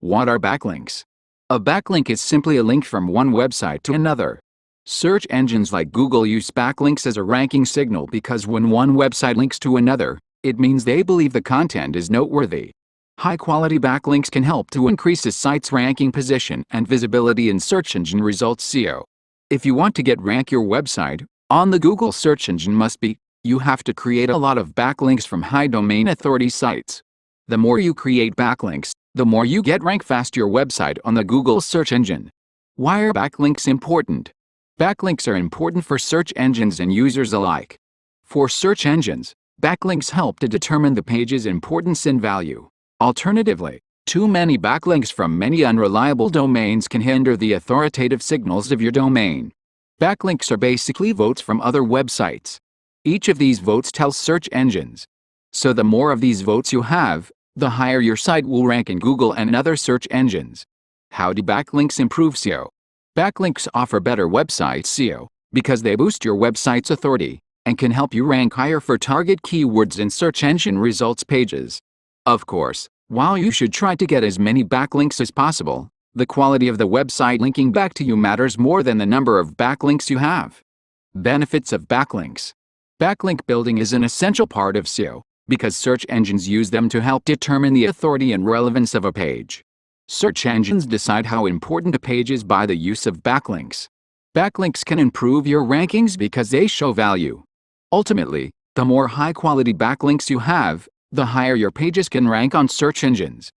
What are backlinks? A backlink is simply a link from one website to another. Search engines like Google use backlinks as a ranking signal because when one website links to another, it means they believe the content is noteworthy. High-quality backlinks can help to increase a site's ranking position and visibility in search engine results SEO. If you want to rank your website on the Google search engine you have to create a lot of backlinks from high domain authority sites. The more you create backlinks, the more you rank fast your website on the Google search engine. Why are backlinks important? Backlinks are important for search engines and users alike. For search engines, backlinks help to determine the page's importance and value. Alternatively, too many backlinks from many unreliable domains can hinder the authoritative signals of your domain. Backlinks are basically votes from other websites. Each of these votes tells search engines. So the more of these votes you have, the higher your site will rank in Google and other search engines. How do backlinks improve SEO? Backlinks offer better website SEO because they boost your website's authority and can help you rank higher for target keywords in search engine results pages. Of course, while you should try to get as many backlinks as possible, the quality of the website linking back to you matters more than the number of backlinks you have. Benefits of backlinks. Backlink building is an essential part of SEO because search engines use them to help determine the authority and relevance of a page. Search engines decide how important a page is by the use of backlinks. Backlinks can improve your rankings because they show value. Ultimately, the more high-quality backlinks you have, the higher your pages can rank on search engines.